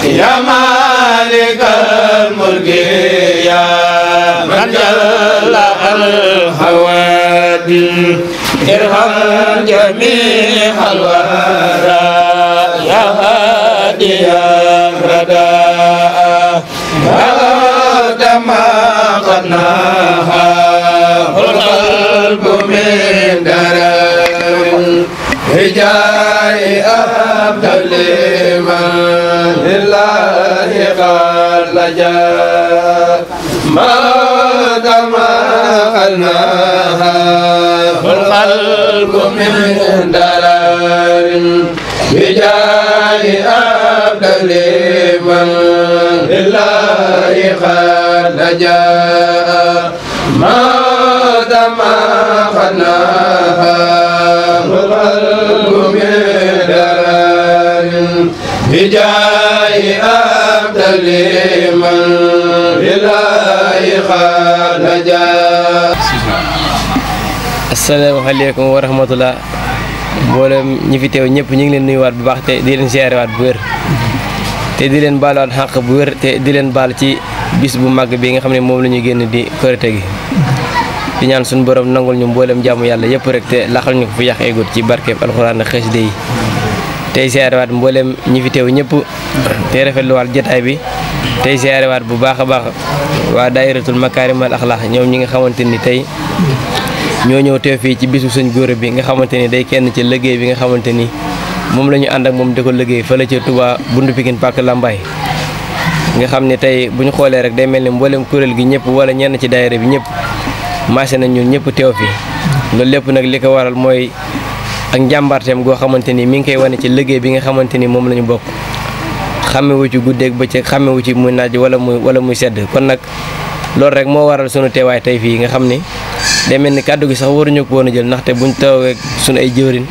يا مالك الملك يا من جل الحوادث ارحم جميع الورى يا هادي الرداء هذا ما قد نهى القلب من درر هجاء أبدل من لله قد لجا ما دام قلناها القلب من درر هجاء أبدل من لله قد لجا ما دام قلناها بجاي أبدل من لله قد جاء. asalaamaaleykum wa rahmatulah mboolem ñi fi teew ñëpp ñu ngi leen nuyuwaat bu baax te di leen siyaarewaat bu wér te di leen baaluwaat xàq bu wér te di leen baal ci bis bu màgg bi nga xam ne moom la ñu génn di korite gi di ñaan suñu borom nangul ñu mboolem jaamu yàlla yëpp rek te laxal ñu ko fi yàq egut ci barkeeb alxuraan ak xasida yi tey siyaarewaat mboolem ñi fi teew ñëpp tey rafetluwaat jotaay bi tey siyaarewaat bu baax a baax waa daayiratul makaarimal axlaax ñoom ñi nga xamante ni tey ñoo ñëw teew fii ci bisu sëñ góora bi nga xamante ni day kenn ci liggéey bi nga xamante ni moom la ñu ànd ak moom di ko liggéey fële ca Touba bundu Pikine Pàkk Lambaay nga xam ne tey bu ñu xoolee rek day mel ni mboolem kuréel gi ñëpp wala ñenn ci daayira bi ñëpp maase nañ ñun ñëpp teew fi loolu lépp nag li ko waral mooy ak njàmbaarteem goo xamante ni mi ngi koy wane ci liggéey bi nga xamante ni moom la ñu bokk xàmmewu ci guddeeg bëccëg xàmmewu ci muy naaj wala muy sedd kon nag loolu rek moo waral sunu teewaay tey fii nga xam ni day mel ni kàddu gi sax waruñu ko woon a jël ndaxte buñ toogee sunu ay jëwrin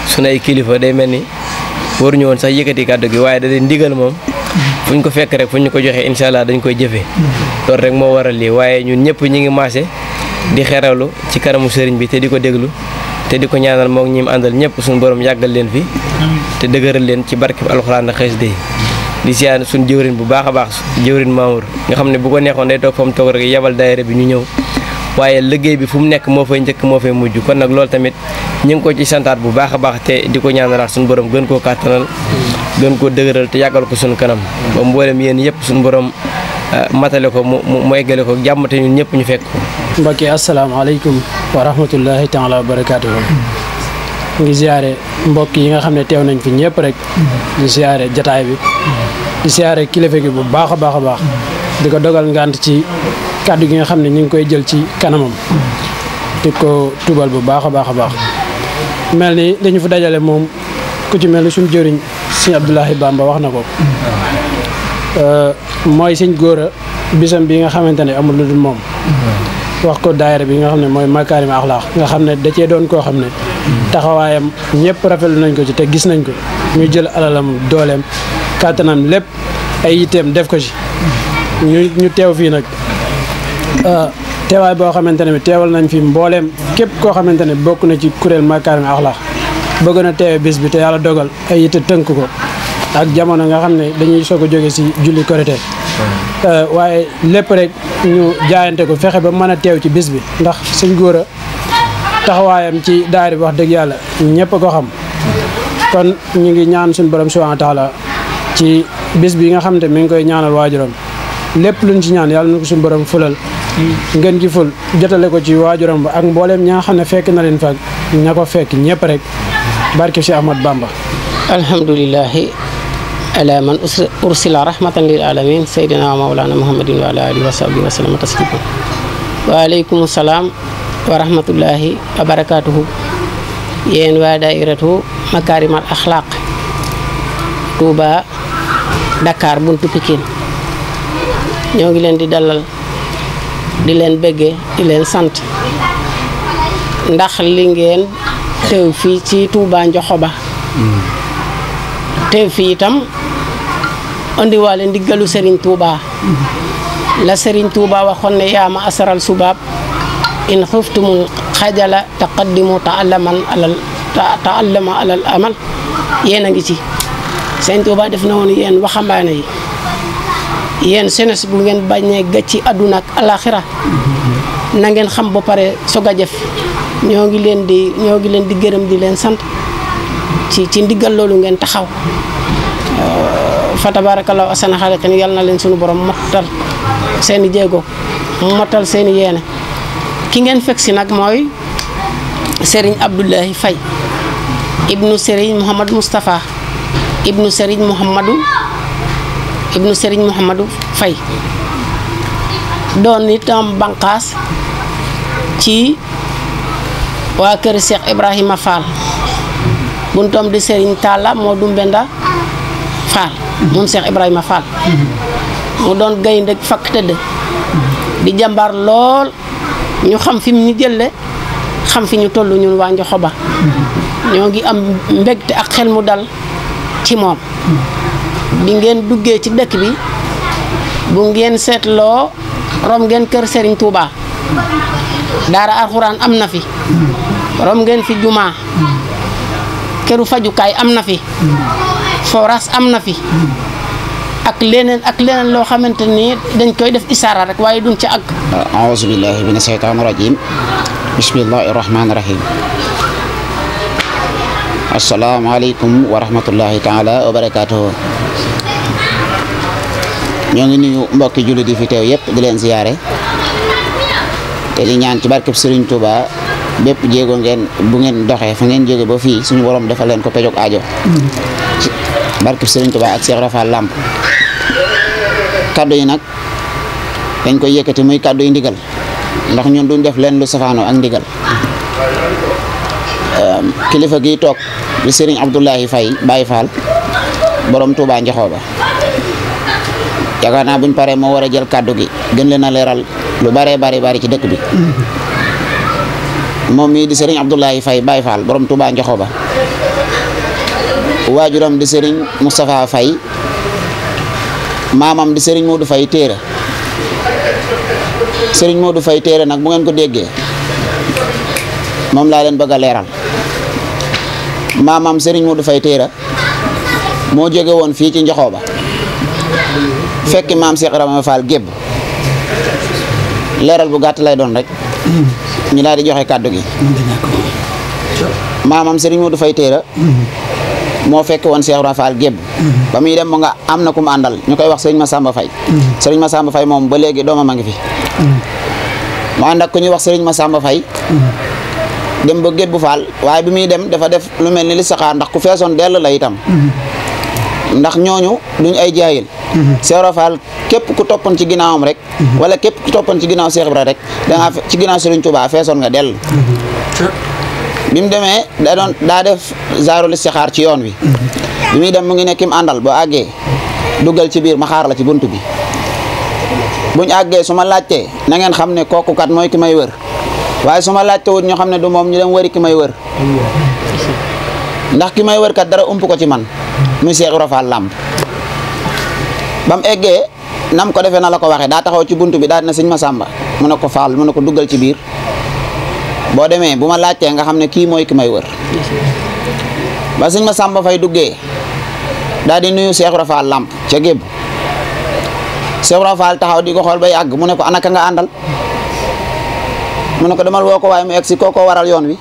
sunu ay kilifa day mel ni waruñu woon sax yëkkati kàddu gi waaye da di ndigal moom fu ñu ko fekk rek fu ñu ko joxee incha allah dañ koy jëfee loolu rek moo waral lii waaye ñun ñëpp ñi ngi maase di xerawlu ci kanamu sëriñ bi te di ko déglu te di ko ñaanal moog ñi mu àndal ñëpp suñu borom yàggal leen fi te dëgëral leen ci barkeb alxuraan ak xasida yi di siyaar suñu jëwrin bu baax a baax jëwrin Mamour nga xam ne bu ko neexoon day toog fa mu toog rek yebal daayira bi ñu ñëw waaye liggéey bi fu mu nekk moo fay njëkk moo fay mujj kon nag loolu tamit ñu ngi ko ci santaat bu baax a baax te di ko ñaanalaat suñu borom gën koo kàttanal gën koo dëgëral te yàggal ko suñu kanam ba mboolem yéen yëpp suñu borom matale ko mu eggale ko jàmm te ñun ñëpp ñu fekk ko. mbokk yi asalaamaaleykum wa rahmatullahi taala wa barakaatuhu. ngi ziare mbokk yi nga xam ne teew nañ fi ñëpp rek di ziare jataay bi di ziare kilifa gi bu baax a baax a baax di ko dogal ngant ci kàddu gi nga xam ne ñu ngi koy jël ci kanamam di ko tubal bu baax a baax a baax mel ni li ñu fi dajale moom ku ci mel ni suñu jëriñ sëñ Abdoulahi Bamba wax na ko mooy sëñ góora bisam bi nga xamante ne amul lu dul moom wax ko daayira bi nga xam ne mooy Makaarim Axlaaq nga xam ne da cee doon koo xam ne taxawaayam ñëpp rafetlu nañ ko ci te gis nañ ko ñu jël alalam dooleem kàttanam lépp ay yitteem def ko ci ñu teew fii nag teewaay boo xamante ne bi teewal nañ fi mbooleem képp koo xamante ne bokk na ci kuréel Makaarim Axlaaq bëgg na teewe bis bi te yàlla dogal ay yitte tënk ko ak jamono nga xam ne dañuy soog a jóge ci julli korite waaye lépp rek ñu jaayante ko fexe ba mën a teew ci bis bi ndax sëñ góora taxawaayam ci daayira bi wax dëgg yàlla ñëpp a ko xam kon ñu ngi ñaan suñu borom subhaanahu wa taala ci bis bi nga xam ne mi ngi koy ñaanal waajuram lépp luñ ci ñaan yàlla na ko suñu borom fulal ngeen gi ful jotale ko ci waajuram ba ak mbooleem ñaa xam ne fekk na leen fa ña ko fekk ñëpp rek barke si Ahmad Bamba. alhamdulillahi ala man ursila rahmatan lil alamin sayyidina wa mawlana muhammadin wa ala alihi wa sahbihi wa sallam taslima wa aleykum salaam wa rahmatullahi wa barakatuhu yéen waa daayiratu Makaarimal Axlaaq Touba Dakar buntu Pikine ñoo ngi leen di dalal di leen bëggee di leen sant ndax li ngeen teew fii ci Touba Njoxoba teew fii itam andiwaale ndiggalu Serigne Touba la Serigne Touba waxoon ne yaa ma asaral subaab in xuftumul xajala taqaddimu taallama alal amal yéen a ngi ci Serigne Touba def na woon yéen waxambaane yi yéen jeunesse bu ngeen bañee gàcci àdduna ak alaxira na ngeen xam ba pare soog a jëf ñoo ngi leen di gërëm di leen sant ci ndigal loolu ngeen taxaw fa tabarakallahu asana xaaliqin yal na leen sunu borom mottal seeni jéego mottal seeni yéene ki ngeen fekk si nag mooy Serigne Abdoulahi Faye ibnu Serigne Mouhamadou Moustapha ibnu Serigne Mouhamadou Faye doon itam banqaas ci waa kër Cheikh Ibrahima Fall buntoom di Serigne Talla moo Dumbenda Fall moom Cheikh Ibrahima Fall mu doon gaynde fakk tëdd di jàmbaar lool ñu xam fi mu ñu jëlle xam fi ñu toll ñun waa Njoxoba ñoo ngi am mbégte ak xel mu dal ci moom bi ngeen duggee ci dëkk bi bu ngeen seetloo rom ngeen kër Serigne Touba daara alxuraan am na fi rom ngeen fi jumaa këru fajukaay am na fi foras am na fi ak leneen loo xamante ni dañ koy def isaara rek waaye duñ ci àgg. aouzu billahi mina shaytaani rajim bismillahi rahmaani rahim asalaamaaleykum wa rahmatullahi taala wa barakaatuhu. ñoo ngi nuyu mbokki jullit yi fi teew yëpp di leen ziyaare te di ñaan ci barkeb Serigne Touba bépp jéego bu ngeen doxee fa ngeen jóge ba fii suñu borom defal leen ko pejog aajo ci barkeb Serigne Touba ak Cheikh Rafa Lamp. kaddu yi nag dañ koy yëkkati muy kaddu yi ndigal ndax ñun duñ def leen lu safaanoo ak ndigal kilifa gi toog di Serigne Abdoulahi Faye Baye Fall borom Touba Njoxoba yaakaar naa buñ paree moo war a jël kaddu gi gën leen a leeral lu bari ci dëkk bi moom mii di Serigne Abdoulahi Faye Baye Fall borom Touba Njoxoba waajuram di Serigne Moustapha Faye maamam di Serigne Modou Faye téere Serigne Modou Faye téere nag bu ngeen ko déggee moom laa leen bëgg a leeral maamam Serigne Modou Faye téere moo jóge woon fii ci Njoxoba fekki maam Cheikh Ibrahima Fall gébb leeral bu gàtt lay doon rek ñu daal di joxe kàddu gi maamam Serigne Modou Faye téere moo fekk woon Cheikh Ibrahima Fall gébb ba muy dem mu nga am na ku mu àndal ñu koy wax Serigne Massamba Faye Serigne Massamba Faye moom ba léegi doomam a ngi fi mu ànd ak ku ñuy wax Serigne Massamba Faye dem ba Gébbu Fall waaye bi muy dem dafa def lu mel ni li saxaar ndax ku feesoon dell la itam ndax ñooñu duñ ay jaayil Cheikh Ibra Fall képp ku toppoon ci ginnaawam rek wala képp ku toppoon ci ginnaaw Cheikh Ibra rek dangaa ci ginnaaw Serigne Touba feesoon nga dell bi mu demee daa def zaaru li saxaar ci yoon wi bi muy dem mu ngi nekkim àndal boo àggee duggal ci biir ma xaar la ci bunt bi buñ àggee su ma laajtee na ngeen xam ne kooku kat mooy ki may wër waaye su ma laajte wut ñu xam ne du moom ñu dem wëri ki may wër ndax ki may wër kat dara ump ko ci man muy Cheikh Ibra Fall Lamp ba mu eggee nam ko defee na la ko waxee daa taxaw ci bunt bi daal dina sëñ Massamba mu ne ko Fall mu ne ko duggal ci biir boo demee bu ma laajtee nga xam ne kii mooy ki may wër ba sëñ Massamba fay duggee daal di nuyu Cheikh Ibra Fall Lamp ca gébb Cheikh Ibra Fall taxaw di ko xool ba yàgg mu ne ko anaka nga àndal mu ne ko demal woo ko waaye mu egg si kookoo waral yoon wi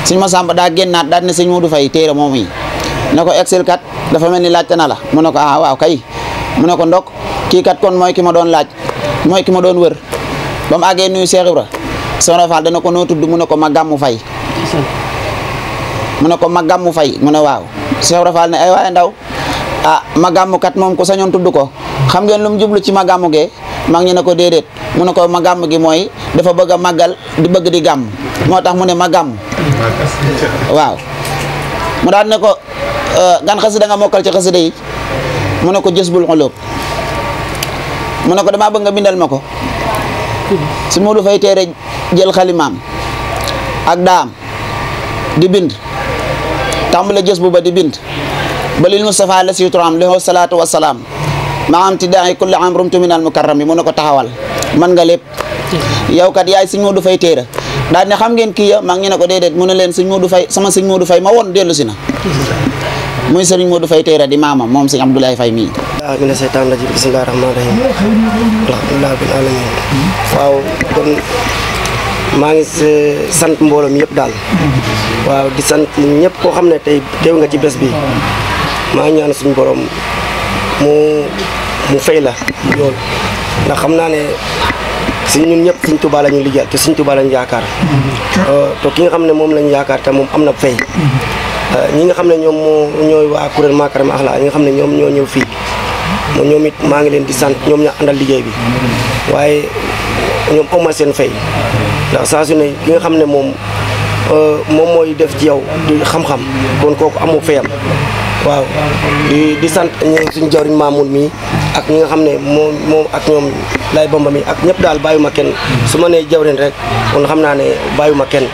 sëñ Massamba daa génnaat daal ne sëñ Modou Faye téere moom yi ne ko egsil kat dafa mel ni laajte na la mu ne ko ah waaw kay mu ne ko ndok kii kat kon mooy ki ma doon laaj mooy ki ma doon wër ba mu àggee nuyu Cheikh Ibra Cheikh Ibra Fall dana ko noo tudd mu ne ko ma gàmmu fay mu ne ko ma gàmmu fay mu ne waaw Cheikh Ibra Fall ne ay waaye ndaw ah ma gàmmu kat moom ku sañoon tudd ko xam ngeen lu mu jublu ci ma gàmmu gee mag ñi ne ko déedéet mu ne ko ma gàmm gi mooy dafa bëgg a màggal di bëgg di gàmm moo tax mu ne ma gàmm waaw mu daan ne ko gan xasida nga mokkal ci xasida yi mu ne ko Jazbul Xulub mu ne ko damaa bëgg nga bindal ma ko si Modou Faye téere jël xalimaam ak daam di bind tàmbale jës bu ba di bind ba lil Mustafa la situram lahu salaatu wasalaam maa am tidaayi kulli am rumtu minal mukarram bi mu ne ko taxawal man nga lépp yow kat yaay sëñ Modou Faye téere daal ne xam ngeen kii ya mag ñi ne ko déedéet mu ne leen sëñ Modou Faye sama sëñ Modou Faye ma woon dellu si na muy sëriñ Modou Faye téere di maamam moom sëñ Abdoulaye Faye mii mina seytaan rajim bismillahi rahmaani rahim alhamdulillahi rabbil alamin waaw kon maa ngi sant mbooloo mi yëpp daal waaw di sant ñëpp koo xam ne tey teew nga ci bés bi maa ngi ñaan suñu borom mu fay la loolu ndax xam naa ne si ñun ñëpp Sëñ Tuubaa la ñu liggéeyal te Sëñ Tuubaa la ñu yaakaar te ki nga xam ne moom la ñu yaakaar te moom am na fay ñi nga xam ne ñoom ñooy waa kuréel Makarimal Akhlaq ñi nga xam ne ñoom ñoo ñëw fii ñoom it maa ngi leen di sant ñoom ñoo àndal liggéey bi waaye ñoom amal seen fay ndax saa su ne ki nga xam ne moom mooy def ci yow di xam-xam kon kooku amoo fayam waaw di sant suñu jawriñ Mamoun mi ak ñi nga xam ne moom ak ñoom lay bamba mi ak ñëpp daal bàyyuma kenn su ma nee jawriñ rek kon xam naa ne bàyyuma kenn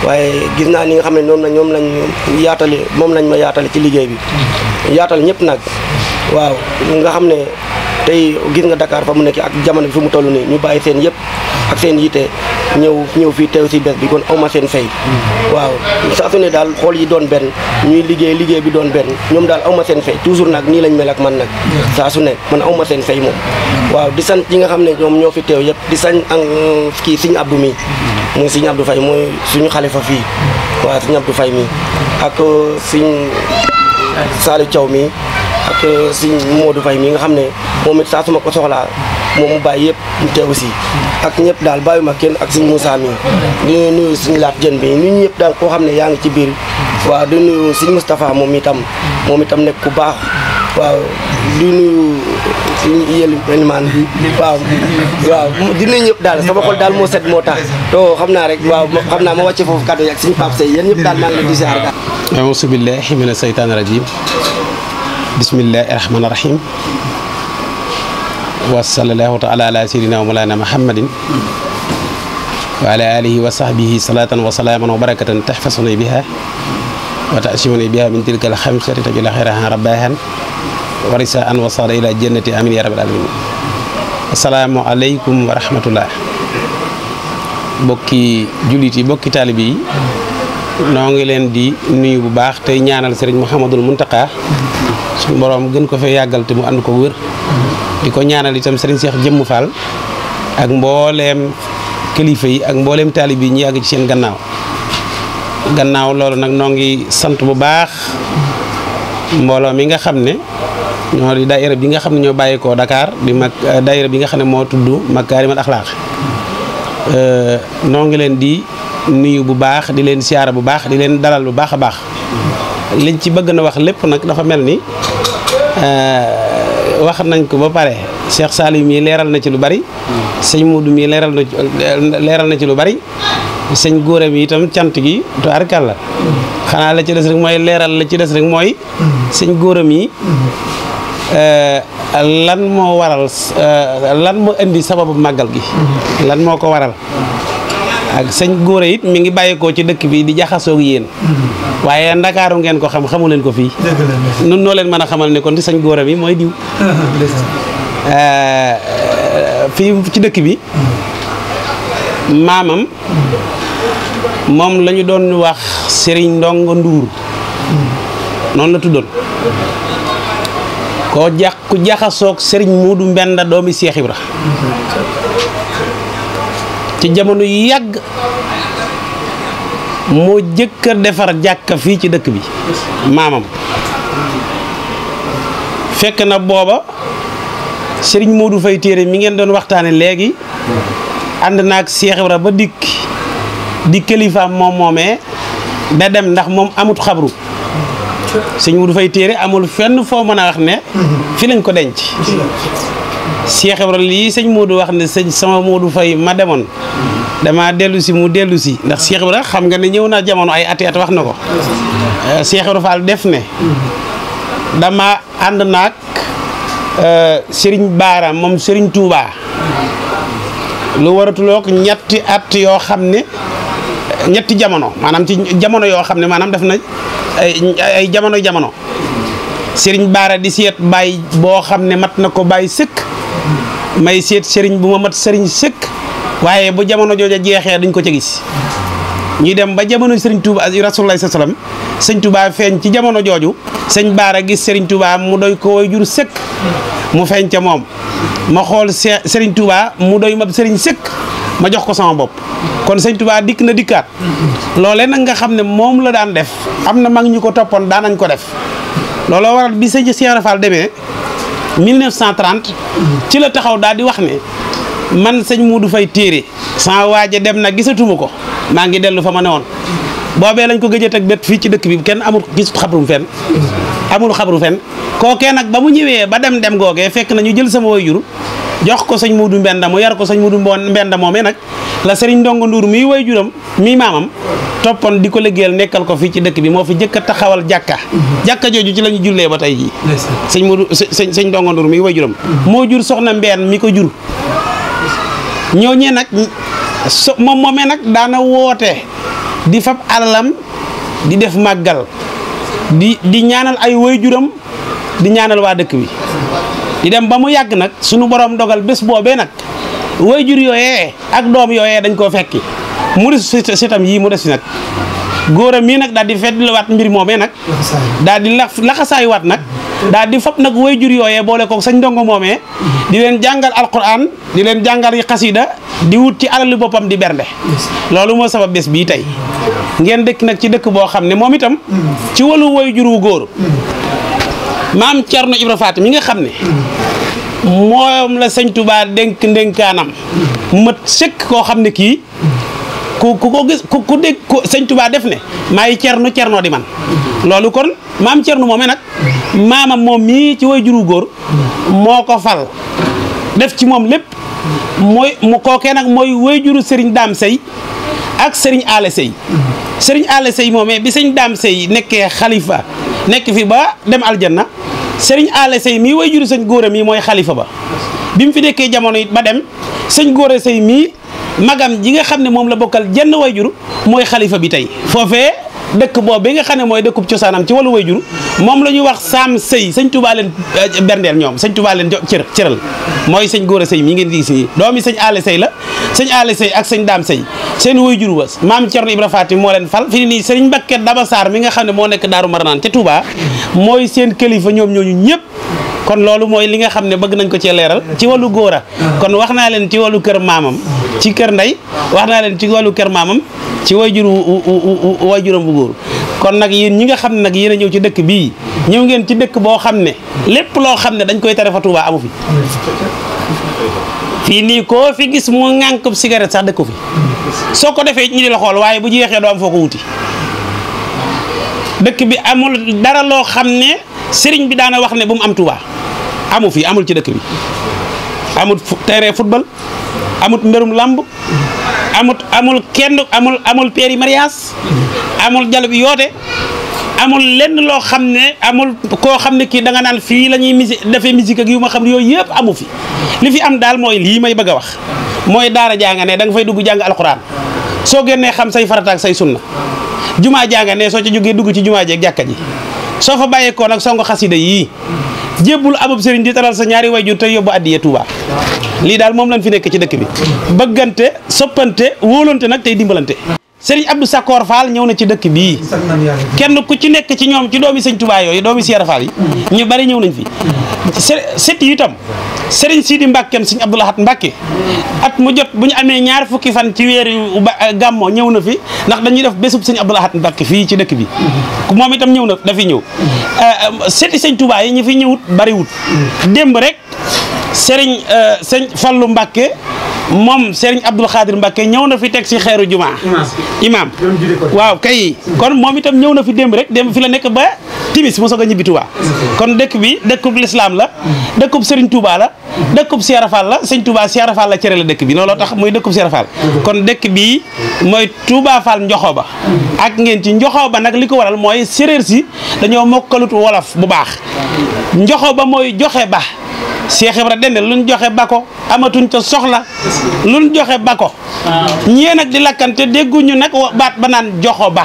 waaye gis naa ni nga xam ne ñoom lañ yaatale moom lañ ma yaatale ci liggéey bi yaatal ñëpp nag waaw nga xam ne tey gis nga Dakar fa mu nekk ak jamono bi fi mu toll nii ñu bàyyi seen yëpp ak seen yitte ñëw fii teew si bés bi kon awma seen fay waaw saa su ne daal xool yi doon benn ñuy liggéey bi doon benn ñoom daal awma seen fay toujours nag nii lañ mel ak man nag saa su ne man awma seen fay moom waaw di sant ñi nga xam ne ñoom ñoo fi teew yëpp di sant ak kii Sëñ Abdou mi muy Sëñ Abdou Faye mooy suñu xalifa fii waaw Sëñ Abdou Faye mi ak Sëñ Saliou Thiaw mi ak Sëñ Modou Faye mi nga xam ne moom it saa su ma ko soxlaa moom mu bàyyi yëpp ñu teew si ak ñëpp daal bàyyuma kenn ak Sëñ Moussa mi di nuyu Sëñ Laat Jën bi nuyu ñëpp daal koo xam ne yaa ngi ci biir waaw di nuyu Sëñ Moustapha moom itam nekk ku baax waaw di nuyu Sëñ Elimaan waaw di nuyu ñëpp daal sama xol daal moo set moo tax to xam naa rek waaw xam naa ma wàcce foofu kàddu yi ak Sëñ Pape Sey yéen ñëpp daal maa ngi leen di ziar daal auzu billahi mina seytaani rajim bismillahi rahmaani rahim wa sallallahu taala ala sayyidina wa mawlana muhammadin wa ala alihi wa sahbihi salatan wa salaman wa barakatan tahfasuna biha wa ta'simuna biha min tilka al-khamsati tajula khayraha rabbahan wa risaan wa sada ila jannati amin ya rabbal alamin assalamu alaykum wa rahmatullah bokki jullit yi bokki taalibe yi noo ngi leen di nuyu bu baax tey ñaanal Serigne Mouhamadul Mountakha suñu borom gën ko fee yàggal te mu ànd ko wër di ko ñaanal itam Serigne Cheikh Jëmm Fall ak mbooleem kilifa yi ak mbooleem taalib yi ñu yàgg ci seen gannaaw loolu nag noo ngi sant bu baax mbooloo mi nga xam ne ñoo di daayira bi nga xam ne ñoo bàyyeekoo Dakar di daayira bi nga xam ne moo tudd Makarimal Akhlaq noo ngi leen di nuyu bu baax di leen siyaara bu baax di leen dalal bu baax a baax liñ ci bëgg na wax lépp nag dafa mel ni wax nañ ko ba pare Cheikh Saliou mii leeral na ci lu bari sëñ Modou mii leeral na ci lu bari sëñ Góora mi itam cant gi tubaarkàlla xanaa la ci des rek mooy leeral la ci des rek mooy sëñ Góora mi lan moo waral lan moo indi sababu màggal gi lan moo ko waral ak sëñ Góora it mi ngi bàyyeekoo ci dëkk bi di jaxasoog yéen waaye ndakaaru ngeen ko xamu leen ko fii nun noo leen mën a xamal ne kon di sëñ Góora mi mooy diw fii ci dëkk bi maamam moom la ñu doon wax Serigne Ndongo Ndour noonu la tuddoon ku jaxasoog Serigne Modou Mbenda doomi Cheikh Ibra ci jamono yu yàgg moo jëkk a defar jàkka fii ci dëkk bi maamam fekk na booba Serigne Modou Faye téere mi ngeen doon waxtaane léegi ànd naag Cheikh Ibra ba dikk di kilifaam moomee da dem ndax moom amut xabru Serigne Modou Faye téere amul fenn foo mën a wax ne fi lañ ko denc Cheikh Ibra lii sëñ Modou wax ne sama Modou Faye ma demoon dama dellu si mu dellu si ndax Cheikh Ibra xam nga ne ñëw na jamono ay ati at wax na ko Cheikh Ibra Fall def ne dama ànd naag Serigne Baara moom Serigne Touba lu waratulook ñetti at yoo xam ne ñetti jamono maanaam ci jamono yoo xam ne maanaam def na ay jamono sëriñ Baara di seet baay boo xam ne mat na ko baay sëkk may seet sëriñ bu ma mat sëriñ sëkk waaye bu jamono jooja jeexee duñ ko ca gis ñuy dem ba jamono sëriñ Touba Rasulullah sallam sëñ Touba feeñ ci jamono jooju sëñ Baara gis sëriñ Touba mu doy ko way jur sëkk mu feeñ ca moom ma xool sëriñ Touba mu doy ma sëriñ sëkk ma jox ko sama bopp kon sëñ Touba dikk na dikkaat loolee nag nga xam ne moom la daan def am na mag ñu ko toppoon daan nañ ko def looloo waral bi sëñ Cheikh Ibra Fall demee 1930 ci la taxaw daal di wax ne man sëñ Modou Faye Téere sama waaja dem na gisatuma ko maa ngi dellu fa ma ne woon boobee lañ ko gëjee teg bët fii ci dëkk bi kenn amul gis xabru fenn amul xabru fenn kookee nag ba mu ñëwee ba dem googee fekk na ñu jël sama waajur jox ko sëñ Modou Mbenda mu yar ko sëñ Modou Mbenda moomee nag la sëriñ Ndongo Ndour miy waajuram miy maamam toppoon di ko liggéeyal nekkal ko fii ci dëkk bi moo fi jëkk a taxawal jàkka jooju ci la ñu jullee ba tey jii sëñ Modou sëñ Ndongo Ndour miy waajuram moo jur soxna Mbeen mi ko jur ñooñee nag moom moomee nag daana woote di fab alalam di def màggal di ñaanal ay waajuram di ñaanal waa dëkk bi di dem ba mu yàgg nag suñu borom dogal bés boobee nag waajur yooyee ak doom yooyee dañ koo fekki mu des sitam yii mu des fi nag góoram mii nag daal di fetliwaat mbir moomee nag daal di laxasaayuwaat nag daal di fab nag waajur yooyee boole ko sañ ndongo moomee di leen jàngal alquran di leen jàngal yi xasida di wut ci alali boppam di bernde loolu moo sabab bés bii tey ngeen dëkk nag ci dëkk boo xam ne moom itam ci wàllu waajur wu góor maam Thierno Ibra Faty mi nga xam ne moom la sëñ Touba dénk ndénkaanam mat sëkk koo xam ne kii ku ko gis ku dégg sëñ Touba def ne maay Thierno di man loolu kon maam Thierno moomee nag maamam moom mii ci waajur wu góor moo ko fal def ci moom lépp mooy mu kookee nag mooy waajuru Serigne Dame Sey ak Serigne Allé Sey Serigne Allé Sey moomee bi sëñ Dame Sey nekkee xalifa nekk fi ba dem aljanna Serigne Allé Sey mii waajuru sëñ Góora mii mooy xalifa ba bi mu fi nekkee jamono it ba dem sëñ Góora Sey mii magam ji nga xam ne moom la bokkal jenn waajur mooy xalifa bi tey foofee dëkk boobu bi nga xam ne mooy dëkkub cosaanam ci wàllu waajur moom la ñuy wax Sam Sey sëñ Touba leen berndeel ñoom sëñ Touba leen cëral mooy sëñ Góora Sey mii ngeen di gis nii doomi sëñ Allé Sey la sëñ Allé Sey ak sëñ Dame Sey seen waajur wa maam Thierno Ibra Faty moo leen fal fi nii sëriñ Mbakke Daba Sarr mi nga xam ne moo nekk Daaru Marnaan ca Touba mooy seen kilifa ñoom ñooñu ñëpp kon loolu mooy li nga xam ne bëgg nañ ko cee leeral ci wàllu góora kon wax naa leen ci wàllu kër maamam ci kër ndey wax naa leen ci wàllu kër maamam ci waajuram bu góor kon nag yéen ñi nga xam ne nag yéen a ñëw ci dëkk bii ñëw ngeen ci dëkk boo xam ne lépp loo xam ne dañ koy tere fa Touba amu fi fii nii koo fi gis mu ŋànk cigarette sax dëkk fi soo ko defee ñu di la xool waaye bu jeexee doo am foo ko wuti dëkk bi amul dara loo xam ne sëriñ bi daana wax ne bu mu am Touba amu fi amul ci dëkk bi amul terrain football amul mbërum lamb amul kenn amul péri mariage amul jalo bi yoote amul lenn loo xam ne amul koo xam ne kii da nga naan fii la ñuy defee musique ak yu ma xam ne yooyu yëpp amu fi li fi am daal mooy lii may bëgg a wax mooy daara jàng ne da nga fay dugg jàng alxuraan soo génnee xam say farata ak say sunna jumaa jàng ne soo ca jógee dugg ci jumaa jeeg jàkka ji soo fa bàyyeekoo nag songo xasida yii jébbul abub sëriñ di taral sa ñaari wayjur te yóbbu addiya Touba lii daal moom lañ fi nekk ci dëkk bi bëggante soppante wóolante nag tey dimbalante Serigne Abdou Sakor Fall ñëw na ci dëkk bii kenn ku ci nekk ci ñoom ci doomi sëñ Touba yooyu doomi Cheikh Fall yi ñu bari ñëw nañ fi set yi itam Serigne Sidi Mbackeem sëñ Abdou Lahad Mbacke at mu jot bu ñu amee ñaar fukki fan ci weeru gàmmo ñëw na fi ndax dañuy def bésub sëñ Abdou Lahad Mbacke fii ci dëkk bi moom itam ñëw na dafi ñëw seti sëñ Touba yi ñu fi ñëwut bariwut démb rek Serigne sëñ Fallou Mbacke moom Serigne Abdoul Khadir Mbacke ñëw na fi teg si xeeru juma imam waaw kay kon moom itam ñëw na fi démb rek démb fi la nekk ba timis mu soog a ñibbi Touba kon dëkk bi dëkkub l'islam la dëkkub Serigne Touba la dëkkub Cheikh Fall la sëñ Touba Cheikh Fall la cere la dëkk bi looloo tax muy dëkkub Cheikh Fall kon dëkk bi mooy Touba Fall Njoxoba ak ngeen ci Njoxoba nag li ko waral mooy séréer si dañoo mokkalut wolof bu baax Njoxoba mooy joxe ba Cheikh Ibra dende luñ joxe bako amatuñ ca soxla luñ joxe bako ñee nag di lakkante dégguñu nag baat ba naan joxo ba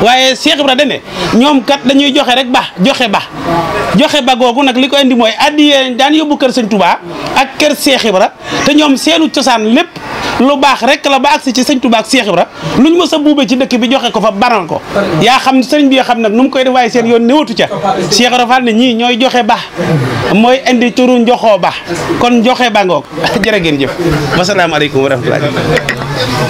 waaye Cheikh Ibra dende ñoom kat dañuy joxe rek ba joxe ba googu nag li ko indi mooy addiyee daan yóbbu kër Sëñ Touba ak kër Cheikh Ibra te ñoom seenu cosaan lépp lu baax rek la ba agsi ci Sëñ Touba ak Cheikh Ibra luñ mës a buube ci dëkk bi joxe ko fa baral ko yaa xam sëriñ bi yoo xam nag nu mu koy def waaye seen yoon néewatu ca Cheikh Ibra Fall ne ñii ñooy joxe ba mooy indi turu njoxoo ba kon joxe ba ngoog jërë ngeen jëf wasalaamaaleykum wa rahmatulah.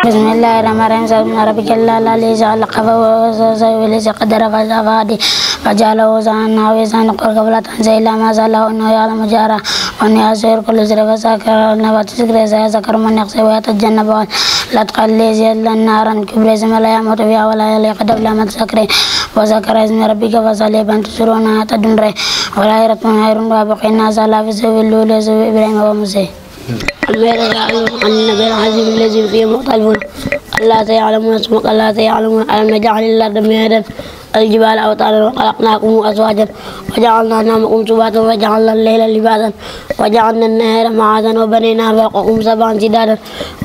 بسم الله الرحمن الرحيم سبحان ربك الأعلى الذي خلق فسوى والذي قدر فهدى فجعله سواء ويزان قل ولا تنسى إلا ما شاء الله إنه يعلم جهره وإنه يسير كل ذر فسكر نبات سكر سيذكر من يخشى ويتجنبها الأتقى الذي يصلى النار الكبرى ثم لا يموت فيها ولا يليق دبل من سكر وذكر اسم ربك فصلي بان تسرون تدنر ولا يرتم خير وابقي الناس على في سوء اللولى سوء إبراهيم وموسى عن النبي العظيم الذي فيه مختلفون ألا تعلمون اسمك ألا تعلمون ألم نجعل الأرض مهدا الجبال أوتادا وخلقناكم أزواجا وجعلنا نومكم سباتا وجعلنا الليل لباسا وجعلنا النهار معاشا وبنينا فوقكم سبعا شدادا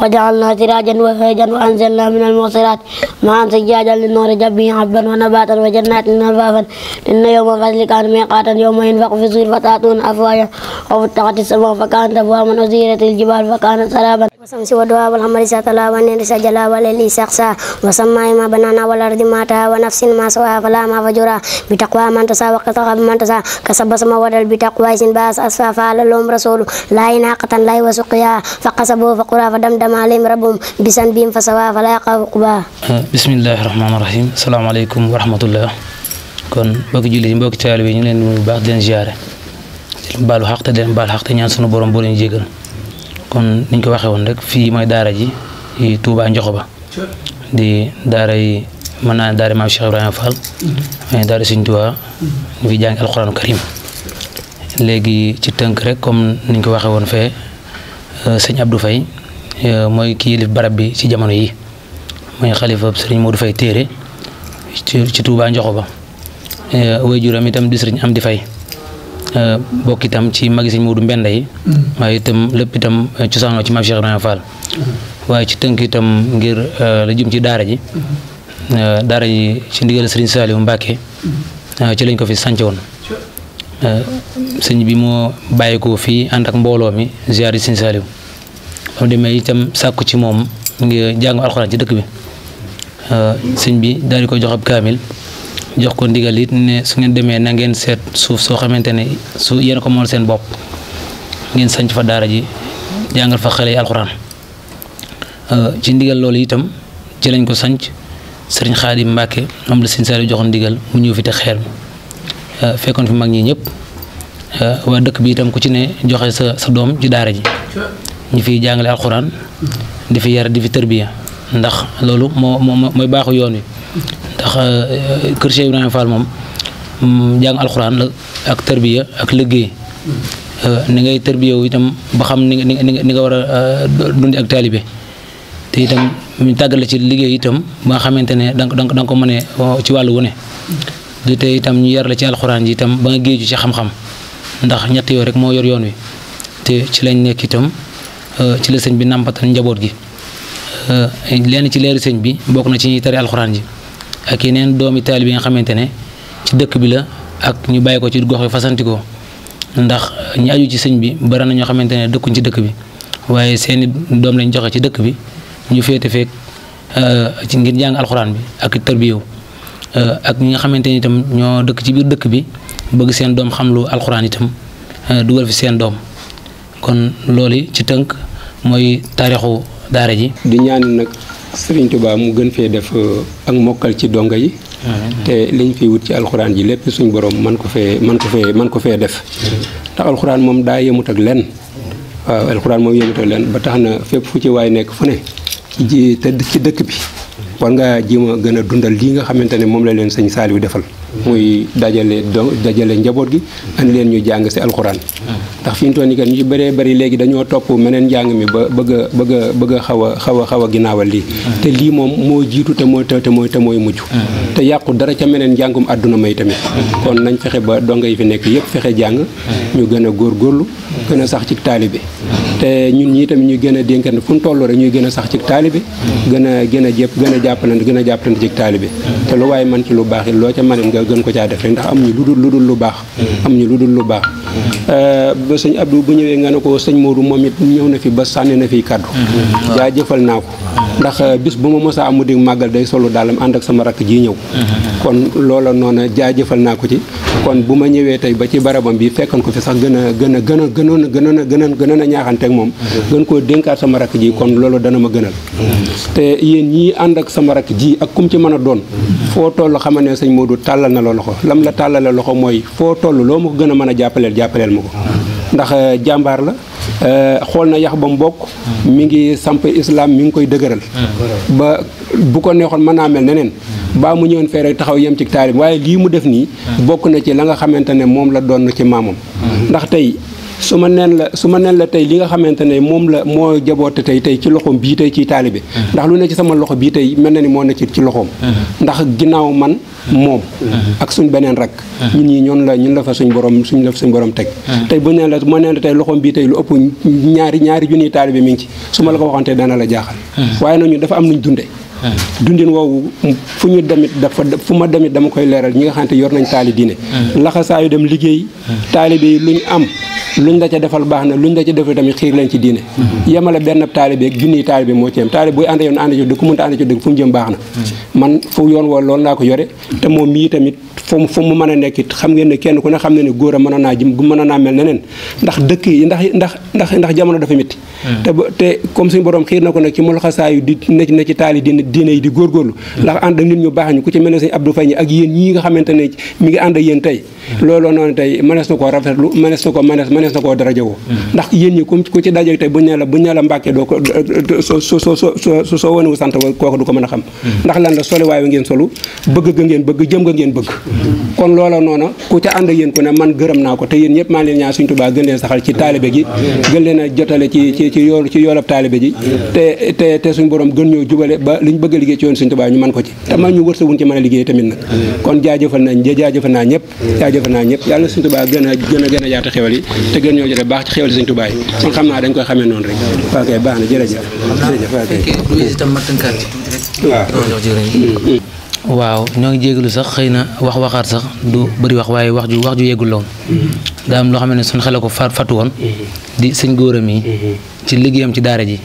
وجعلنا سراجا وهاجا وأنزلنا من المعصرات ماء ثجاجا للنور جميعا حبا ونباتا وجنات ألفافا إن يوم الفصل كان ميقاتا يوم ينفخ في الصور فتأتون أفواجا وفتحت السماء فكانت أبوابا وسيرت الجبال فكانت سرابا والشمس والضحى والقمر إذا تلاها والليل إذا جلاها والليل إذا يغشاها والسماء ما بناها والأرض ما طحاها ونفس ما سواها فلا ما فجرها بتقوى من تشاء وقتها من تشاء كسب السماوات بتقوى باس أسفا فعل لهم رسول لا ناقة لا وسقيا فقسبوا فقرا فدمدم عليهم ربهم بذنبهم فسواها فلا يخاف عقباها. بسم الله الرحمن الرحيم السلام عليكم ورحمة الله. kon mbokki jullit yi mbokki taalibe yi ñu leen di nuyu bu baax di leen ziare di leen baalu xaq te di leen baal xaq te ñaan sunu borom boo leen jégal kon niñ ko waxee woon rek fii mooy daara ji Touba Ndiokhoba di daara yi mën naa daara maam Cheikh Ibrahima Fall mais daara Sëñ Tuubaa ñu fi jàng alxuraanu karim léegi ci tënk rek comme niñ ko waxee woon fee sëñ Abdou Faye mooy kii yilif barab bi ci jamono yi mooy xalifa sëriñ Modou Faye téere ci Touba Ndiokhoba waajuram itam di sëriñ Amdi Faye bokk itam ci magi sëñ Modou Mbenda yi waaye itam lépp itam cosaanoo ci maam Cheikh Ibrahima Fall waaye ci tënk itam ngir la jëm ci daara ji ci ndigal sëriñ Saliou Mbacke ci lañ ko fi sànce woon sëñ bi moo bàyyi ko fii ànd ak mbooloo mi ziar sëñ Saliou ba mu demee itam sàkku ci moom ngir jàngu alxuraan ci dëkk bi sëñ bi daal di ko jox ab kaamil jox ko ndigal it ne su ngeen demee na ngeen seet suuf soo xamante ne su yéen ko mool seen bopp ngeen sanc fa daara ji jàngal fa xale yi alxuraan ci ndigal loolu itam ci lañ ko sanc sëriñ Xaadim Mbàkke moom la sëñ Saliou joxoon ndigal mu ñëw fi te xeer mi fekkoon fi mag ñi ñëpp waa dëkk bi itam ku ci ne joxe sa doom ci daara ji ñu fiy jàngale alxuraan di fi yar di fi tërbiya ndax loolu mooy baaxu yoon wi ndax kër Cheikh Ibrahima Fall moom jàng alxuraan la ak tërbiya ak liggéey ni ngay tërbiya wu itam ba xam ni nga war a dundi ak taalibe te itam ñu tàggale ci liggéey itam ba nga xamante ne danga ko mënee ci wàllu wu ne du te itam ñu yar la ci alxuraan ji itam ba nga géeju ci xam-xam ndax ñett yooyu rek moo yor yoon wi te ci lañ nekk itam ci la sëñ bi nàmpatal njaboot gi lenn ci leeri sëñ bi bokk na ci ñuy tari alxuraan ji ak yeneen doomi taalibe yi nga xamante ne ci dëkk bi la ak ñu bàyyi ko ci gox yi fasantikoo ndax ñu aju ci sëñ bi bari na ñoo xamante ne dëkkuñ ci dëkk bi waaye seeni doom lañ joxe ci dëkk bi ñu féete feek ci ngir jàng alxuraan bi ak tërbiyew ak ñi nga xamante ni itam ñoo dëkk ci biir dëkk bi bëgg seen doom xam lu alxuraan itam dugal fi seen doom kon loolu ci tënk mooy taarixu daara ji. di ñaan nag Serigne Touba mu gën fee def ak mokkal ci donga yi. te liñ fi wut ci alxuraan ji lépp suñ borom man ko fee def. ndax alxuraan moom daa yemut ak lenn waaw alxuraan moom yëngatoo leen ba tax na fépp fu ci waay nekk fu ne ji te ci dëkk bi war nga jéem a gën a dundal lii nga xamante ne moom la leen sëñ Saliou defal muy dajale njaboot gi andi leen ñu jàng si alxuraan ndax fi ñu toll nii kat ñu ci bëree bëri léegi dañoo topp meneen njàng mi ba bëgg a xaw a ginnaawal lii te lii moom moo jiitu te mooy mujj te yàqu dara ca meneen njàngum àdduna may tamit kon nañ fexe ba donga yi fi nekk yëpp fexe jàng ñu gën a góorgóorlu gën a sax ci taalibe te ñun ñii tamit ñu gën a dénkante fu ñu toll rek ñuy gën a sax ci taalibe gën a jàppalante ci taalibe te lu waaye man ci lu baax it loo ca mën nga gën ko caa def rek ndax amuñu lu dul lu baax ba sëñ Abdou bu ñëwee nga ne ko sëñ Modou moom it ñëw na fi ba sànni na fi kaddu jaajëfal naa ko ndax bis bu ma mosaa amu dig màggal day solu daalam ànd ak sama rakk ji ñëw kon loola noonu jaajëfal naa ko ci kon bu ma ñëwee tey ba ci barabam bi fekkoon ko fi sax gënoon a ñaaxante ak moom gën koo dénkaat sama rakk ji kon loolu dana ma gënal te yéen ñii ànd ak sama rakk ji ak kum ci mën a doon foo toll xamal ne sëñ Modou tàllal na la loxo lam la tàllale loxo mooy foo toll loo ma ko gën a mën a jàppaleel ma ko ndax jàmbaar la xool na yax ba mu bokk mi ngi samp islam mi ngi koy dëgëral ba bu ko neexoon mën naa mel neneen baa mu ñëwoon fee rek taxaw yem ci taalib waaye lii mu def nii bokk na ci la nga xamante ne moom la doon ci maamam ndax tey su ma neen la tey li nga xamante ne moom la moo jaboote tey ci loxoom bii tey ci taalibe ndax lu ne ci sama loxo bii tey mel na ni moo ne ci loxoom ndax ginnaaw man moom ak suñ beneen rak ñun ñi ñun la fa suñ borom teg tey bu neen la tey loxoom bii tey lu ëpp ñaari junniy taalibe mi ngi ci su ma la ko waxoon tey dana la jaaxal waaye nag ñun dafa am nuñ dunde dundin woowu fu ma demit dama koy leeral ñi nga xamante yor nañ taali diine laxasaayu dem liggéey taalibe yi luñ am luñ la ca defal baax na luñ la ca defal tamit xiir leen ci diine yemale benn taalibe ak junniy taalibe moo ci yem taalibe buy ànd yoon ànd ci dëgg ku mënta ànd ci dëgg fu mu jëm baax na man fu yoon woo loolu laa ko yore te moom mii tamit fu mu mën a nekk it xam ngeen ne kenn ku ne xam ne ne góor a mën a naa mel neneen ndax dëkk yi ndax jamono dafa métti te comme suñu borom xiir na ko nag ci mu laxasaayu di ne ci taali diine yi di góorgóorlu ndax ànd ak nit ñu baax ñu ku ci mel ne sëñ Abdou Faye ñi ak yéen ñii nga xamante ne mi ngi ànd ak yéen tey looloo noonu tey mënees na koo rafetlu mënees na koo darajawoo ndax yéen ñi ku ci daje tey buñ ne la Mbàkke doo ko soo wanewu sant kooku du ko mën a xam ndax lan la soli waayu ngeen solu bëgg ga ngeen bëgg jëm nga ngeen bëgg kon loola noonu ku ca ànd ak yéen ku ne man gërëm naa ko te yéen ñëpp maa leen ñaan Sëñ Tuubaa gën leen saxal ci taalibe gi gën leen a jotale ci yoolab taalibe ji te suñ borom gën ñoo jubale ba liñ bëgg a liggéey ci yoon Sëñ Tuubaa ñu mën ko ci te man ñu wërsëguñ ci mën a liggéey tamit nag kon jaajëfal naa ñëpp yàlla Sëñ Tuubaa gën a yaatu xewal yi te gën ñoo jotee baax ci xewal Sëñ Tuubaa yi kon xam naa dañ koy xamee noonu rek waa kay baax na jërëjëf waaw ñoo ngi jégalu sax xëy na waxaat sax du bëri wax waaye wax ju yeggul loon daa am loo xam ne suñ xel ko fàttu woon di sëñ góoram yi ci liggéeyam ci daara ji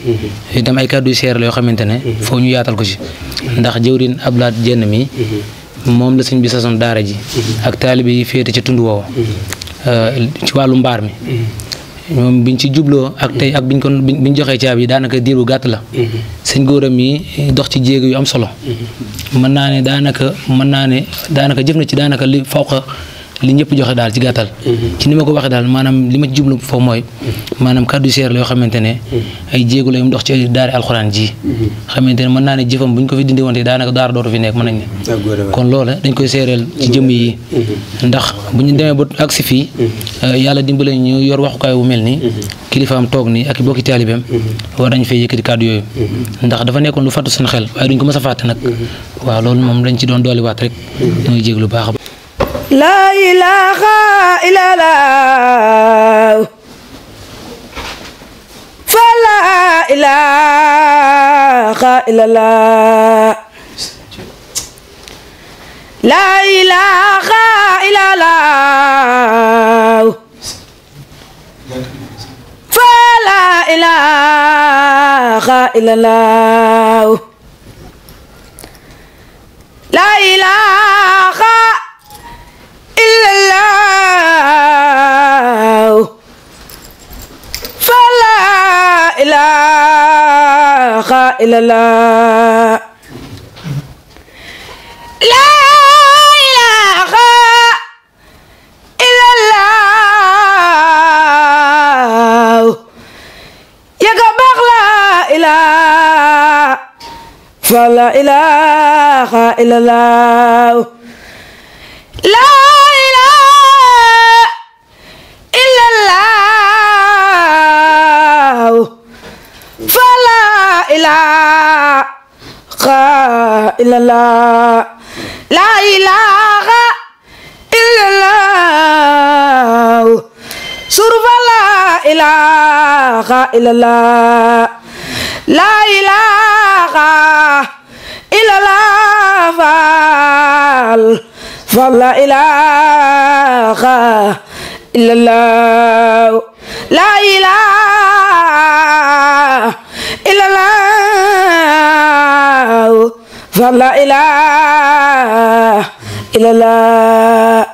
itam ay kàddu yu seer la yoo xamante ne foo ñu yaatal ko ci ndax jëwrin Ablaat Jenn mi moom la sëñ bi sasoon daara ji ak taalibe yi féete ci tund woowu ci wàllu mbaar mi moom biñ ci jubloo ak tey ak biñ joxee caabi yi daanaka diir bu gàtt la sëñ góoram yi dox ci jéego yu am solo mën naa ne daanaka jëf na ci daanaka li fawqa li ñëpp joxe daal ci gàttal ci ni ma ko waxee daal maanaam li ma ci jublu foofu mooy maanaam kàddu seer la yoo xamante ne ay jéego la yu dox ci daara alxuraan ji xamante ne mën naa ne jëfam bu ñu ko fi dindi woon te daanaka daara dootu fi nekk mën nañ ne kon loola dañ koy seereel ci jëmm yi ndax bu ñu demee ba agsi fii yàlla dimbale ñu yor waxukaay wu mel ni kilifaam toog nii ak bokki taalibeem war nañ fay yëkkati kàddu yooyu ndax dafa nekkoon lu fàttu suñu xel waaye duñ ko mës a fàtte nag waaw loolu moom dañ ci doon dooliwaat rek ñooy jéeg lu baax La ilaha illallah fa la ilaha illallah la ilaha illallah fa la ilaha illallah la ilaha illallah fa la ilaha illallah la ilaha illallah فلا إله إلا الله لا إله إلا الله فلا إله إلا الله لا إله إلا الله سرف لا إله إلا الله لا إله إلا الله فلا إله إلا الله لا إله إلا الله فلا إله إلا الله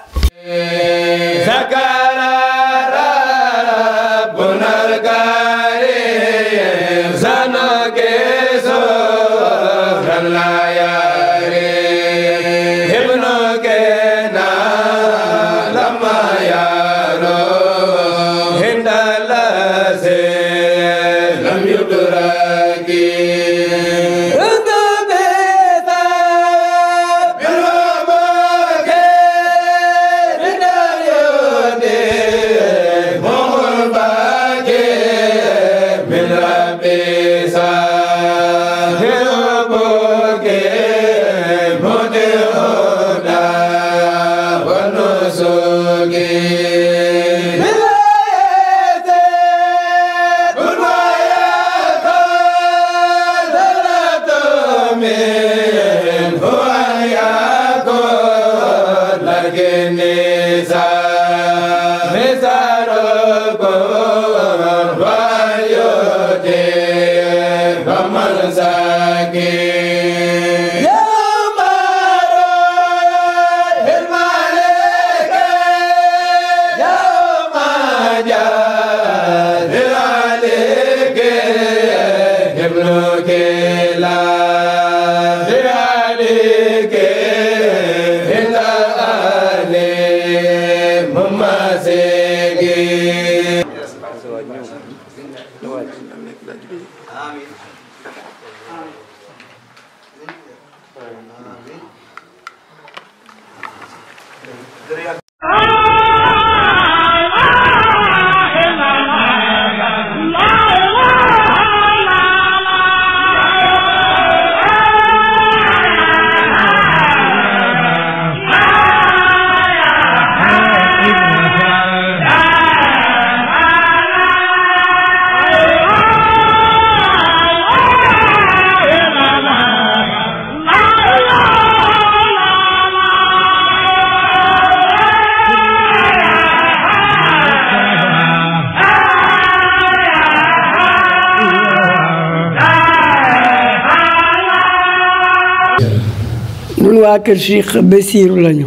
waa kër Cheikh Bassirou lañu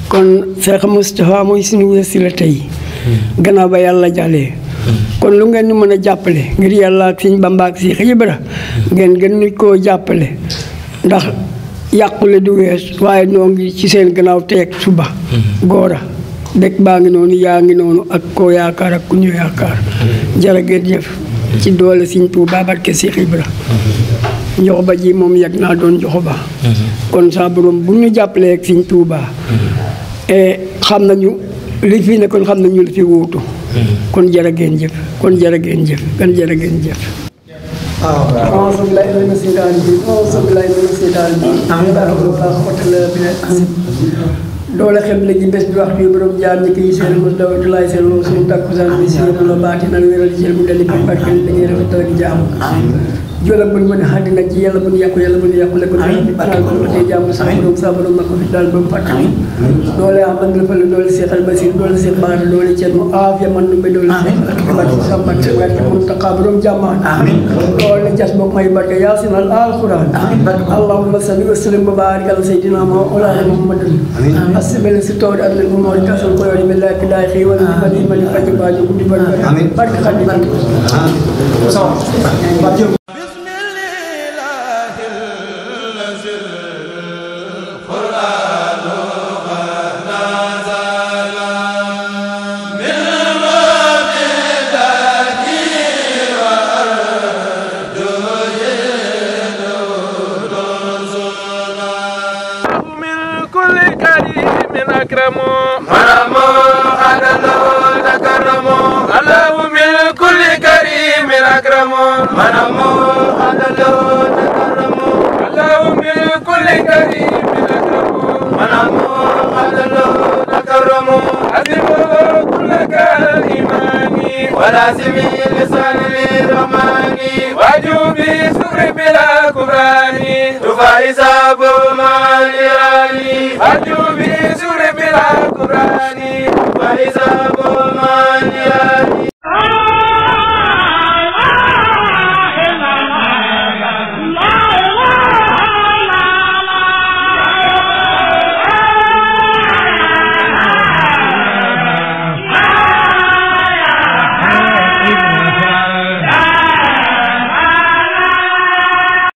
kon Cheikh Moustapha mooy suñu wasila tey gannaaw ba yàlla jàllee kon lu ngeen ñu mën a jàppale ngir yàlla ak Sëñ Bamba ak Cheikh Ibra ngeen gën ñu koo jàppale ndax yàqule du wees waaye noo ngi ci seen gannaaw teeg suba góora dëkk baa ngi noonu yaa ngi noonu ak koo yaakaar ak ku ñu yaakaar jërë ngeen jëf ci doole Sëñ Tuubaa barke Cheikh Ibra jox ba ji moom yàgg naa doon jox ba kon saa borom bu ñu jàppalee ak Sëñ Tuubaa xam nañu li fi ne kon xam nañu li fi wuutu kon jërë ngeen jëf kon jërë ngeen jëf kon jërë ngeen jëf أعوذ بالله من الشيطان الرجيم أعوذ بالله من الشيطان الرجيم doole xem léegi bés bi waxtu yu borom jaar ñi koy seen mos dawatu laay seen moom suñu takkusaan bi si yëpp la baati nal wéral seen mu dali barke dañuy rafetal ak jaamu jola buñ mën a xàddina ci yàlla buñ yàqu yàlla buñ yàqu lekko bi taal ko tey jaamu sa borom sa borom ma ko fi daal ba mu fàtt doole am man la fa doole seexal basir doole seex baara doole ceen mu aafiya man lu doole seexal barke sambat barke mun taqa borom jàmmaan doole jas bokk may barke yaasin al alquran allahumma salli wa sallim wa barik ala sayyidina muhammadin asbel si toor ak le mo kasal ko yori billahi billahi xewal ni fadi mali fadi ba ju di barke xadi أكرموا مرموا هذا له تكرموا الله من كل كريم أكرموا مرموا هذا له تكرموا الله من كل كريم أكرموا مرموا هذا له تكرموا عزموا كل كالإيمان ولازم لسان للرحمن واجوبي سكر بلا كفران تفايز أبو مالي واجوبي